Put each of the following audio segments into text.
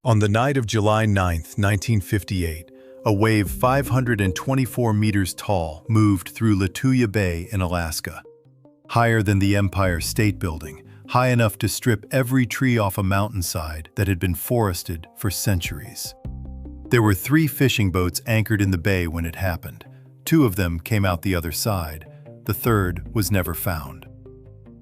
On the night of July 9, 1958, a wave 524 meters tall moved through Lituya Bay in Alaska. Higher than the Empire State Building, high enough to strip every tree off a mountainside that had been forested for centuries. There were 3 fishing boats anchored in the bay when it happened. 2 of them came out the other side. The third was never found.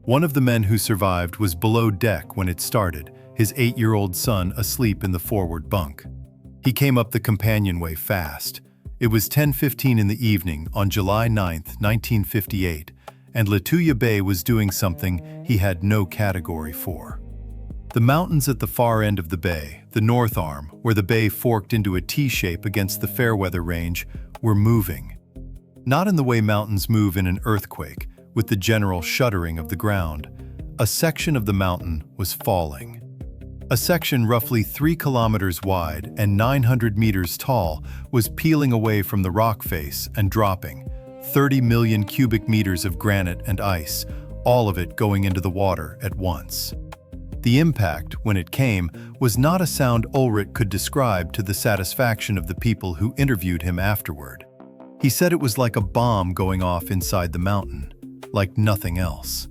One of the men who survived was below deck when it started, his 8-year-old son asleep in the forward bunk. He came up the companionway fast. It was 10:15 in the evening on July 9, 1958, and Lituya Bay was doing something he had no category for. The mountains at the far end of the bay, the north arm, where the bay forked into a T-shape against the Fairweather Range, were moving. Not in the way mountains move in an earthquake, with the general shuddering of the ground. A section of the mountain was falling. A section roughly 3 kilometers wide and 900 meters tall was peeling away from the rock face and dropping, 30 million cubic meters of granite and ice, all of it going into the water at once. The impact, when it came, was not a sound Ulrich could describe to the satisfaction of the people who interviewed him afterward. He said it was like a bomb going off inside the mountain, like nothing else.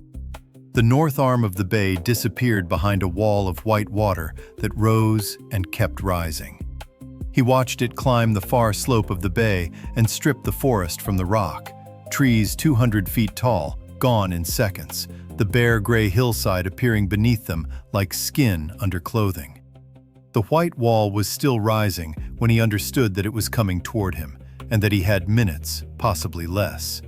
The north arm of the bay disappeared behind a wall of white water that rose and kept rising. He watched it climb the far slope of the bay and strip the forest from the rock. Trees 200 feet tall, gone in seconds, the bare gray hillside appearing beneath them like skin under clothing. The white wall was still rising when he understood that it was coming toward him, and that he had minutes, possibly less.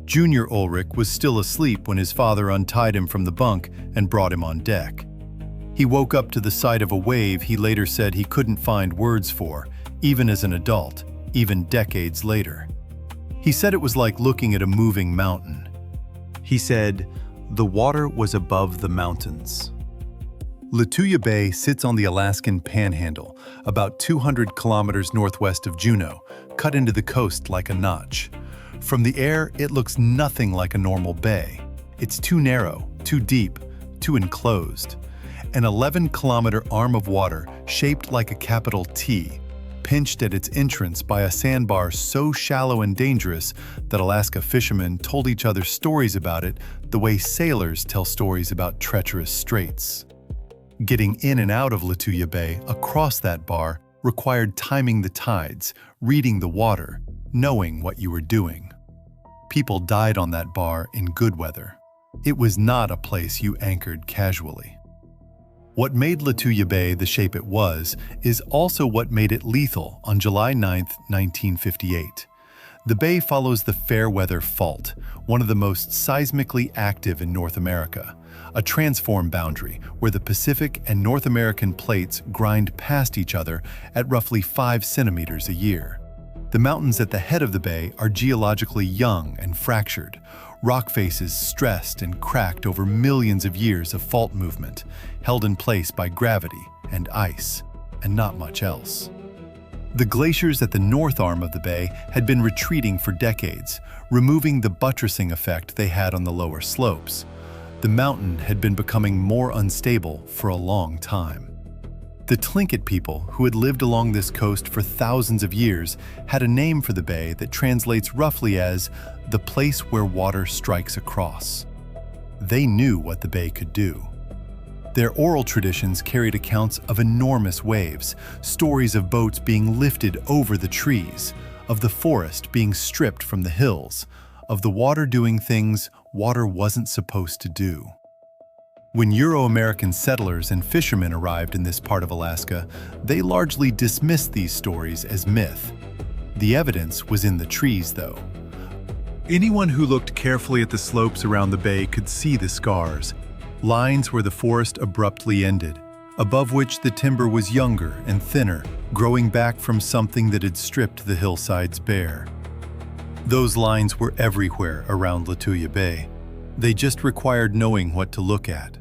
Junior Ulrich was still asleep when his father untied him from the bunk and brought him on deck. He woke up to the sight of a wave he later said he couldn't find words for, even as an adult, even decades later. He said it was like looking at a moving mountain. He said, "The water was above the mountains." Lituya Bay sits on the Alaskan Panhandle, about 200 kilometers northwest of Juneau, cut into the coast like a notch. From the air, it looks nothing like a normal bay. It's too narrow, too deep, too enclosed. An 11-kilometer arm of water shaped like a capital T, pinched at its entrance by a sandbar so shallow and dangerous that Alaska fishermen told each other stories about it the way sailors tell stories about treacherous straits. Getting in and out of Lituya Bay across that bar required timing the tides, reading the water, knowing what you were doing. People died on that bar in good weather. It was not a place you anchored casually. What made Lituya Bay the shape it was is also what made it lethal on July 9, 1958. The bay follows the Fairweather Fault, one of the most seismically active in North America, a transform boundary where the Pacific and North American plates grind past each other at roughly 5 centimeters a year. The mountains at the head of the bay are geologically young and fractured, rock faces stressed and cracked over millions of years of fault movement, held in place by gravity and ice, and not much else. The glaciers at the north arm of the bay had been retreating for decades, removing the buttressing effect they had on the lower slopes. The mountain had been becoming more unstable for a long time. The Tlingit people, who had lived along this coast for thousands of years, had a name for the bay that translates roughly as the place where water strikes across. They knew what the bay could do. Their oral traditions carried accounts of enormous waves, stories of boats being lifted over the trees, of the forest being stripped from the hills, of the water doing things water wasn't supposed to do. When Euro-American settlers and fishermen arrived in this part of Alaska, they largely dismissed these stories as myth. The evidence was in the trees, though. Anyone who looked carefully at the slopes around the bay could see the scars, lines where the forest abruptly ended, above which the timber was younger and thinner, growing back from something that had stripped the hillsides bare. Those lines were everywhere around Lituya Bay. They just required knowing what to look at.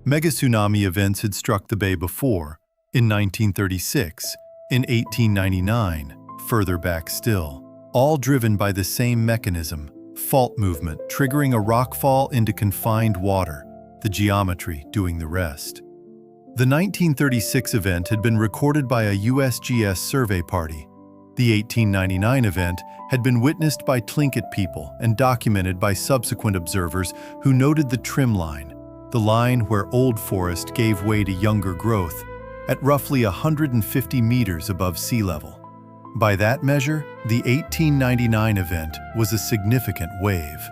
Megatsunami events had struck the bay before, in 1936, in 1899, further back still, all driven by the same mechanism, fault movement triggering a rockfall into confined water, the geometry doing the rest. The 1936 event had been recorded by a USGS survey party. The 1899 event had been witnessed by Tlingit people and documented by subsequent observers who noted the trimline, the line where old forest gave way to younger growth, at roughly 150 meters above sea level. By that measure, the 1899 event was a significant wave.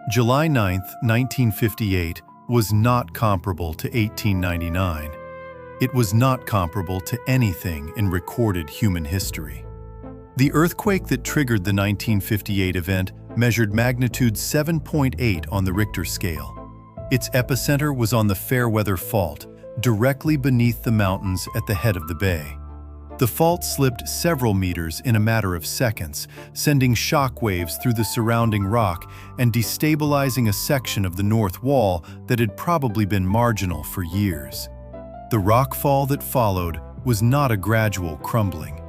July 9, 1958, was not comparable to 1899. It was not comparable to anything in recorded human history. The earthquake that triggered the 1958 event measured magnitude 7.8 on the Richter scale. Its epicenter was on the Fairweather Fault, directly beneath the mountains at the head of the bay. The fault slipped several meters in a matter of seconds, sending shock waves through the surrounding rock and destabilizing a section of the north wall that had probably been marginal for years. The rockfall that followed was not a gradual crumbling.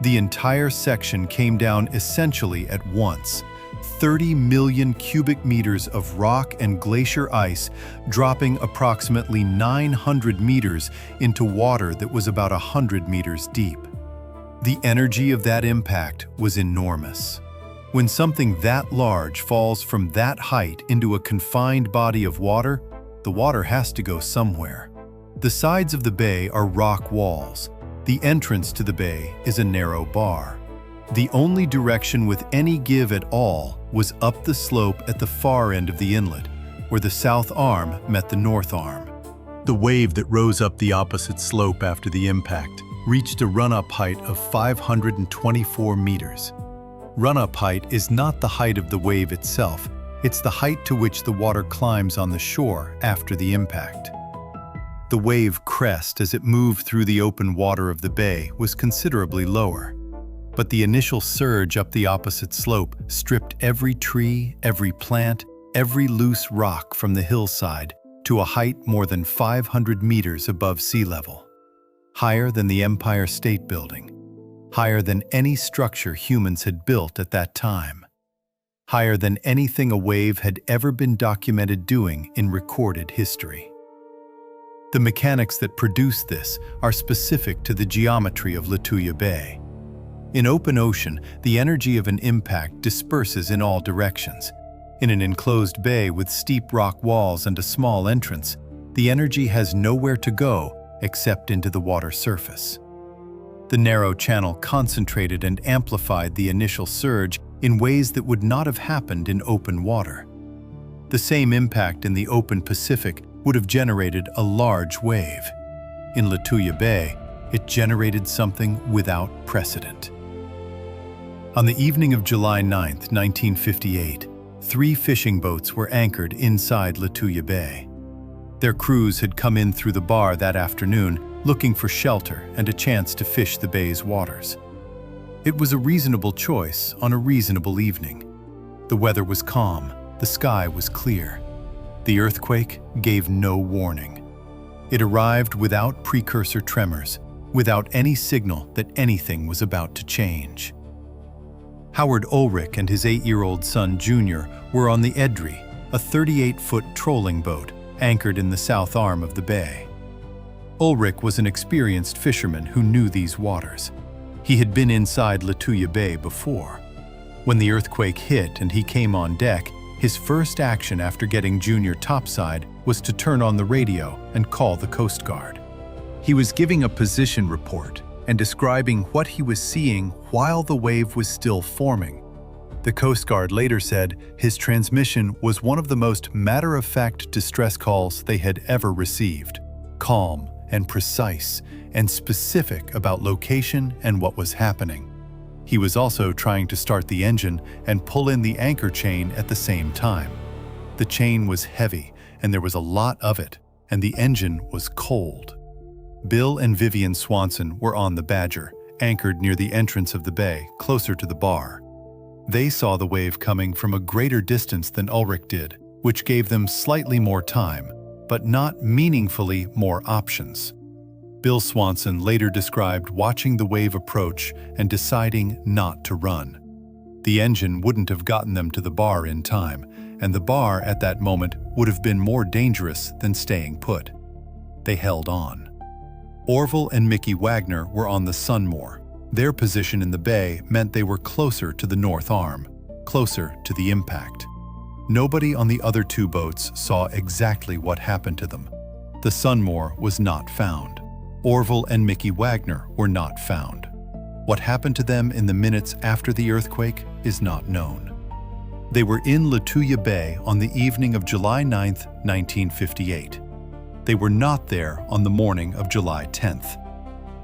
The entire section came down essentially at once, 30 million cubic meters of rock and glacier ice dropping approximately 900 meters into water that was about 100 meters deep. The energy of that impact was enormous. When something that large falls from that height into a confined body of water, the water has to go somewhere. The sides of the bay are rock walls. The entrance to the bay is a narrow bar. The only direction with any give at all was up the slope at the far end of the inlet, where the south arm met the north arm. The wave that rose up the opposite slope after the impact reached a run-up height of 524 meters. Run-up height is not the height of the wave itself, it's the height to which the water climbs on the shore after the impact. The wave crest as it moved through the open water of the bay was considerably lower. But the initial surge up the opposite slope stripped every tree, every plant, every loose rock from the hillside to a height more than 500 meters above sea level. Higher than the Empire State Building. Higher than any structure humans had built at that time. Higher than anything a wave had ever been documented doing in recorded history. The mechanics that produce this are specific to the geometry of Lituya Bay. In open ocean, the energy of an impact disperses in all directions. In an enclosed bay with steep rock walls and a small entrance, the energy has nowhere to go except into the water surface. The narrow channel concentrated and amplified the initial surge in ways that would not have happened in open water. The same impact in the open Pacific would have generated a large wave. In Lituya Bay, it generated something without precedent. On the evening of July 9, 1958, 3 fishing boats were anchored inside Lituya Bay. Their crews had come in through the bar that afternoon looking for shelter and a chance to fish the bay's waters. It was a reasonable choice on a reasonable evening. The weather was calm, the sky was clear. The earthquake gave no warning. It arrived without precursor tremors, without any signal that anything was about to change. Howard Ulrich and his 8-year-old son Junior were on the Edrie, a 38-foot trolling boat anchored in the south arm of the bay. Ulrich was an experienced fisherman who knew these waters. He had been inside Lituya Bay before. When the earthquake hit and he came on deck, his first action after getting Junior topside was to turn on the radio and call the Coast Guard. He was giving a position report and describing what he was seeing while the wave was still forming. The Coast Guard later said his transmission was one of the most matter-of-fact distress calls they had ever received, calm and precise and specific about location and what was happening. He was also trying to start the engine and pull in the anchor chain at the same time. The chain was heavy and there was a lot of it, and the engine was cold. Bill and Vivian Swanson were on the Badger, anchored near the entrance of the bay, closer to the bar. They saw the wave coming from a greater distance than Ulrich did, which gave them slightly more time, but not meaningfully more options. Bill Swanson later described watching the wave approach and deciding not to run. The engine wouldn't have gotten them to the bar in time, and the bar at that moment would have been more dangerous than staying put. they held on. Orville and Mickey Wagner were on the Sunmore. Their position in the bay meant they were closer to the North Arm, closer to the impact. Nobody on the other two boats saw exactly what happened to them. The Sunmore was not found. Orville and Mickey Wagner were not found. What happened to them in the minutes after the earthquake is not known. They were in Lituya Bay on the evening of July 9, 1958. They were not there on the morning of July 10th.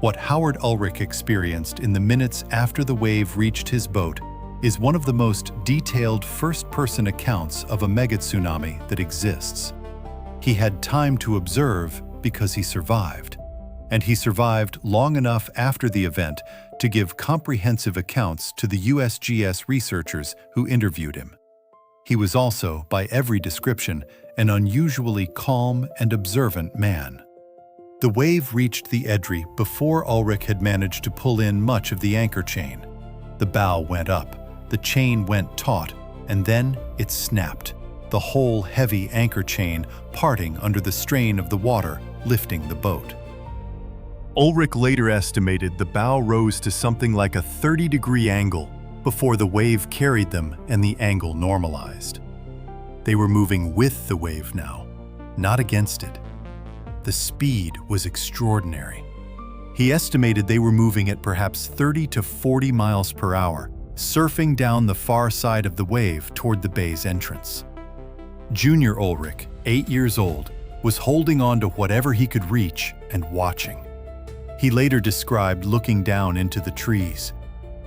What Howard Ulrich experienced in the minutes after the wave reached his boat is one of the most detailed first-person accounts of a megatsunami that exists. He had time to observe because he survived, and he survived long enough after the event to give comprehensive accounts to the USGS researchers who interviewed him. He was also, by every description, an unusually calm and observant man. The wave reached the Edrie before Ulrich had managed to pull in much of the anchor chain. The bow went up, the chain went taut, and then it snapped, the whole heavy anchor chain parting under the strain of the water lifting the boat. Ulrich later estimated the bow rose to something like a 30-degree angle before the wave carried them and the angle normalized. They were moving with the wave now, not against it. The speed was extraordinary. He estimated they were moving at perhaps 30 to 40 miles per hour, surfing down the far side of the wave toward the bay's entrance. Junior Ulrich, 8 years old, was holding on to whatever he could reach and watching. He later described looking down into the trees.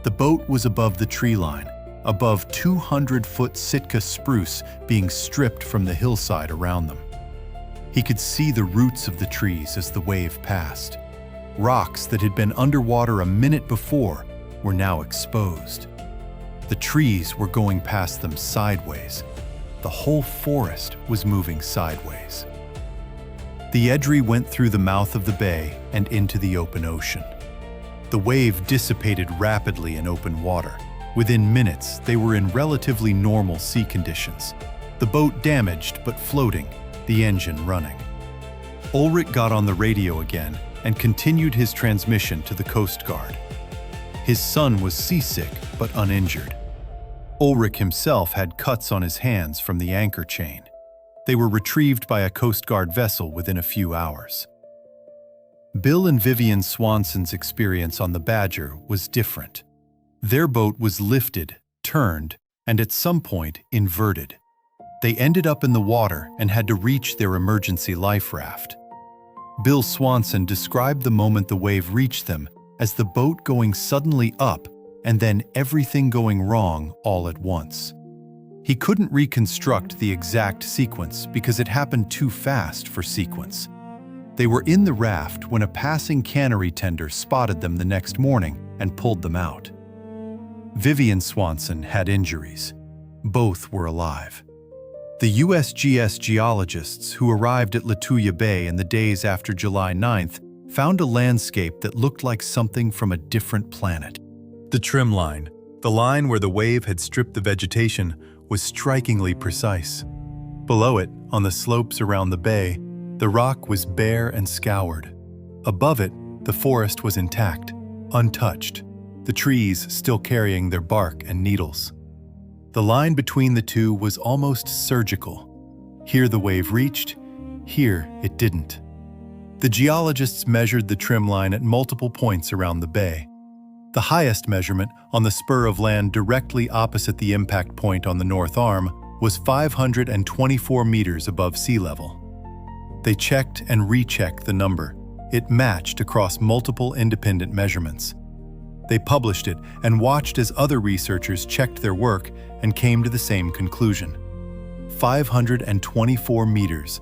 The boat was above the tree line, above 200-foot Sitka spruce being stripped from the hillside around them. He could see the roots of the trees as the wave passed. Rocks that had been underwater a minute before were now exposed. The trees were going past them sideways. The whole forest was moving sideways. The Edrie went through the mouth of the bay and into the open ocean. The wave dissipated rapidly in open water. Within minutes, they were in relatively normal sea conditions. The boat damaged but floating, the engine running. Ulrich got on the radio again and continued his transmission to the Coast Guard. His son was seasick but uninjured. Ulrich himself had cuts on his hands from the anchor chain. They were retrieved by a Coast Guard vessel within a few hours. Bill and Vivian Swanson's experience on the Badger was different. Their boat was lifted, turned, and at some point inverted. They ended up in the water and had to reach their emergency life raft. Bill Swanson described the moment the wave reached them as the boat going suddenly up and then everything going wrong all at once. He couldn't reconstruct the exact sequence because it happened too fast for sequence. They were in the raft when a passing cannery tender spotted them the next morning and pulled them out. Vivian Swanson had injuries. Both were alive. The USGS geologists who arrived at Lituya Bay in the days after July 9th found a landscape that looked like something from a different planet. The trimline, the line where the wave had stripped the vegetation, was strikingly precise. Below it, on the slopes around the bay, the rock was bare and scoured. Above it, the forest was intact, untouched, the trees still carrying their bark and needles. The line between the two was almost surgical. Here the wave reached, here it didn't. The geologists measured the trimline at multiple points around the bay. The highest measurement, on the spur of land directly opposite the impact point on the North Arm, was 524 meters above sea level. They checked and rechecked the number. It matched across multiple independent measurements. They published it and watched as other researchers checked their work and came to the same conclusion. 524 meters,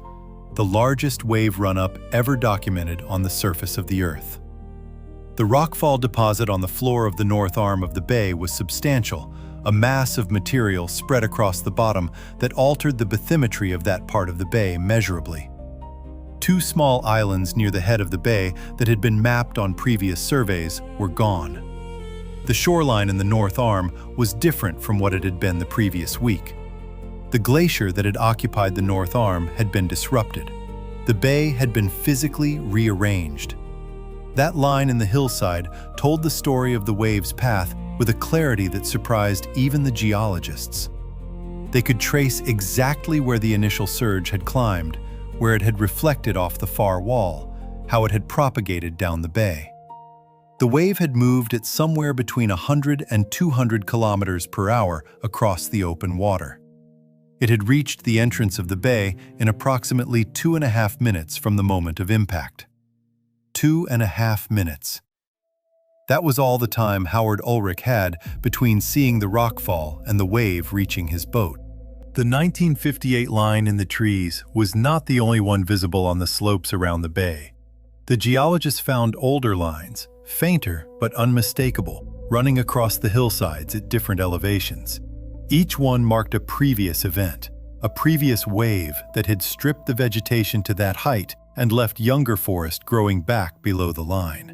the largest wave run-up ever documented on the surface of the Earth. The rockfall deposit on the floor of the north arm of the bay was substantial, a mass of material spread across the bottom that altered the bathymetry of that part of the bay measurably. Two small islands near the head of the bay that had been mapped on previous surveys were gone. The shoreline in the North Arm was different from what it had been the previous week. The glacier that had occupied the North Arm had been disrupted. The bay had been physically rearranged. That line in the hillside told the story of the wave's path with a clarity that surprised even the geologists. They could trace exactly where the initial surge had climbed, where it had reflected off the far wall, how it had propagated down the bay. The wave had moved at somewhere between 100 and 200 kilometers per hour across the open water. It had reached the entrance of the bay in approximately 2.5 minutes from the moment of impact. 2.5 minutes. That was all the time Howard Ulrich had between seeing the rockfall and the wave reaching his boat. The 1958 line in the trees was not the only one visible on the slopes around the bay. The geologists found older lines, fainter but unmistakable, running across the hillsides at different elevations. Each one marked a previous event, a previous wave that had stripped the vegetation to that height and left younger forest growing back below the line.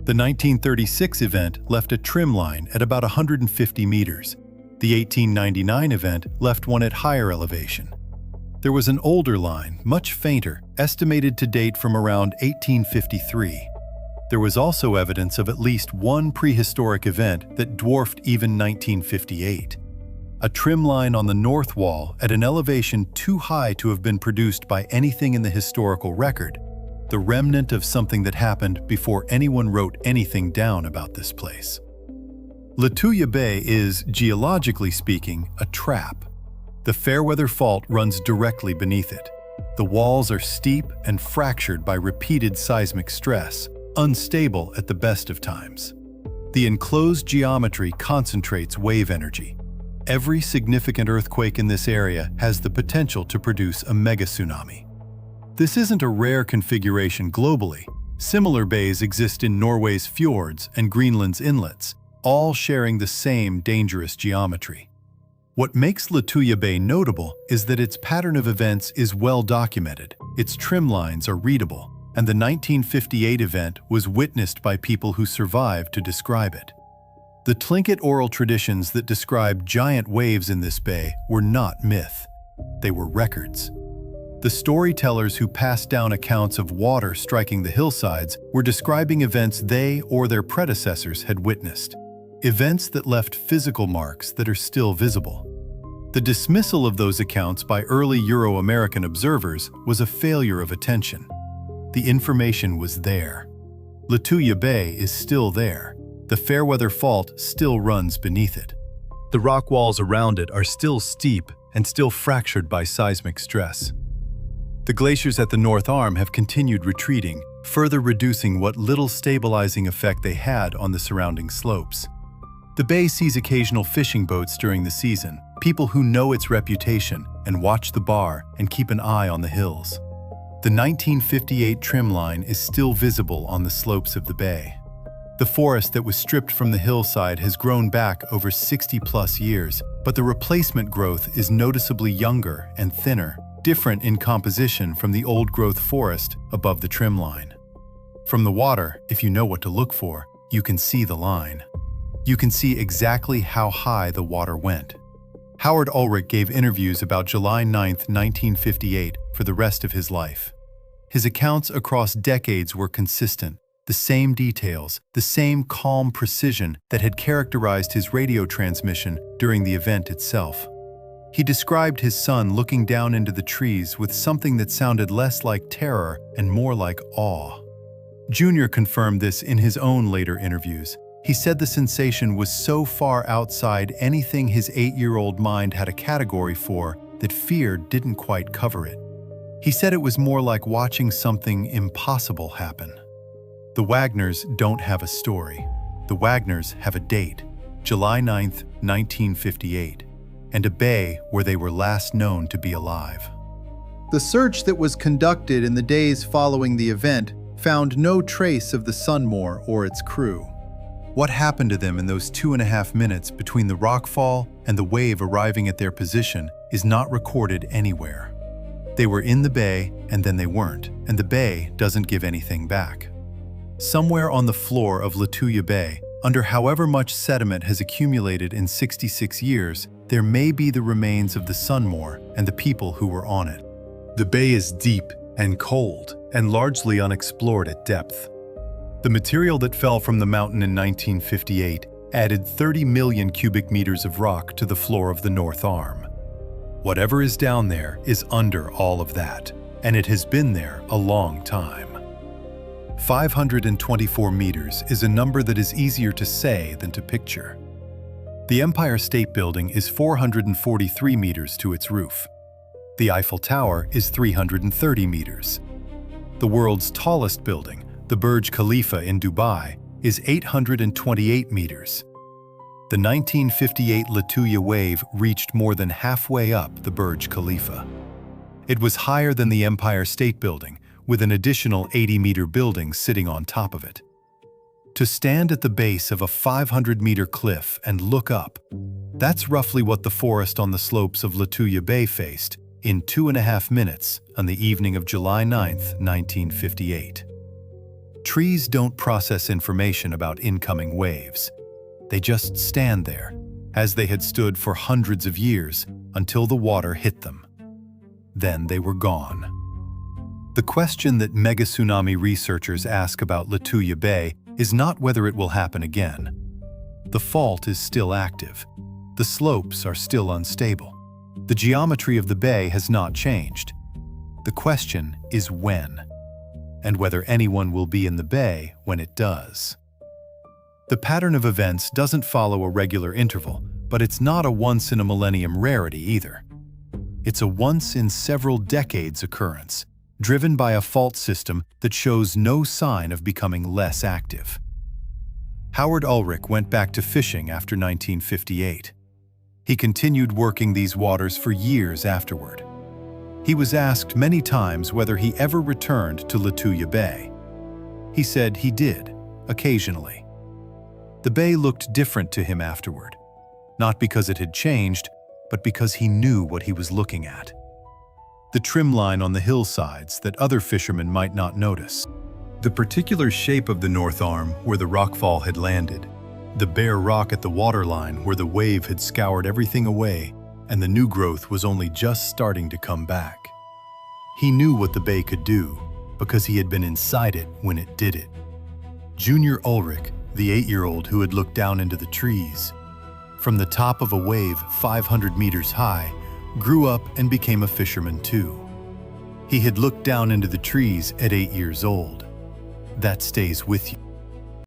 The 1936 event left a trimline at about 150 meters. The 1899 event left one at higher elevation. There was an older line, much fainter, estimated to date from around 1853. There was also evidence of at least one prehistoric event that dwarfed even 1958. A trimline on the north wall at an elevation too high to have been produced by anything in the historical record, the remnant of something that happened before anyone wrote anything down about this place. Lituya Bay is, geologically speaking, a trap. The Fairweather Fault runs directly beneath it. The walls are steep and fractured by repeated seismic stress, unstable at the best of times. The enclosed geometry concentrates wave energy. Every significant earthquake in this area has the potential to produce a megatsunami. This isn't a rare configuration globally. Similar bays exist in Norway's fjords and Greenland's inlets, all sharing the same dangerous geometry. What makes Lituya Bay notable is that its pattern of events is well documented, its trimlines are readable, and the 1958 event was witnessed by people who survived to describe it. The Tlingit oral traditions that describe giant waves in this bay were not myth. They were records. The storytellers who passed down accounts of water striking the hillsides were describing events they or their predecessors had witnessed. Events that left physical marks that are still visible. The dismissal of those accounts by early Euro-American observers was a failure of attention. The information was there. Lituya Bay is still there. The Fairweather Fault still runs beneath it. The rock walls around it are still steep and still fractured by seismic stress. The glaciers at the North Arm have continued retreating, further reducing what little stabilizing effect they had on the surrounding slopes. The bay sees occasional fishing boats during the season, people who know its reputation and watch the bar and keep an eye on the hills. The 1958 trimline is still visible on the slopes of the bay. The forest that was stripped from the hillside has grown back over 60-plus years, but the replacement growth is noticeably younger and thinner, different in composition from the old-growth forest above the trimline. From the water, if you know what to look for, you can see the line. You can see exactly how high the water went. Howard Ulrich gave interviews about July 9, 1958, for the rest of his life. His accounts across decades were consistent. The same details, the same calm precision that had characterized his radio transmission during the event itself. He described his son looking down into the trees with something that sounded less like terror and more like awe. Junior confirmed this in his own later interviews. He said the sensation was so far outside anything his 8-year-old mind had a category for that fear didn't quite cover it. He said it was more like watching something impossible happen. The Wagners don't have a story. The Wagners have a date, July 9, 1958, and a bay where they were last known to be alive. The search that was conducted in the days following the event found no trace of the Sunmore or its crew. What happened to them in those 2.5 minutes between the rockfall and the wave arriving at their position is not recorded anywhere. They were in the bay and then they weren't, and the bay doesn't give anything back. Somewhere on the floor of Lituya Bay, under however much sediment has accumulated in 66 years, there may be the remains of the Sunmore and the people who were on it. The bay is deep, and cold, and largely unexplored at depth. The material that fell from the mountain in 1958 added 30 million cubic meters of rock to the floor of the North Arm. Whatever is down there is under all of that, and it has been there a long time. 524 meters is a number that is easier to say than to picture. The Empire State Building is 443 meters to its roof. The Eiffel Tower is 330 meters. The world's tallest building, the Burj Khalifa in Dubai, is 828 meters. The 1958 Lituya wave reached more than halfway up the Burj Khalifa. It was higher than the Empire State Building, with an additional 80-meter building sitting on top of it. To stand at the base of a 500-meter cliff and look up, that's roughly what the forest on the slopes of Lituya Bay faced in 2.5 minutes on the evening of July 9, 1958. Trees don't process information about incoming waves. They just stand there, as they had stood for hundreds of years until the water hit them. Then they were gone. The question that Megatsunami researchers ask about Lituya Bay is not whether it will happen again. The fault is still active. The slopes are still unstable. The geometry of the bay has not changed. The question is when, and whether anyone will be in the bay when it does. The pattern of events doesn't follow a regular interval, but it's not a once-in-a-millennium rarity either. It's a once-in-several-decades occurrence, driven by a fault system that shows no sign of becoming less active. Howard Ulrich went back to fishing after 1958. He continued working these waters for years afterward. He was asked many times whether he ever returned to Lituya Bay. He said he did, occasionally. The bay looked different to him afterward, not because it had changed, but because he knew what he was looking at. The trimline on the hillsides that other fishermen might not notice. The particular shape of the North Arm where the rockfall had landed. The bare rock at the waterline where the wave had scoured everything away and the new growth was only just starting to come back. He knew what the bay could do because he had been inside it when it did it. Junior Ulrich, the 8-year-old who had looked down into the trees, from the top of a wave 500 meters high, grew up and became a fisherman too. He had looked down into the trees at 8 years old. That stays with you.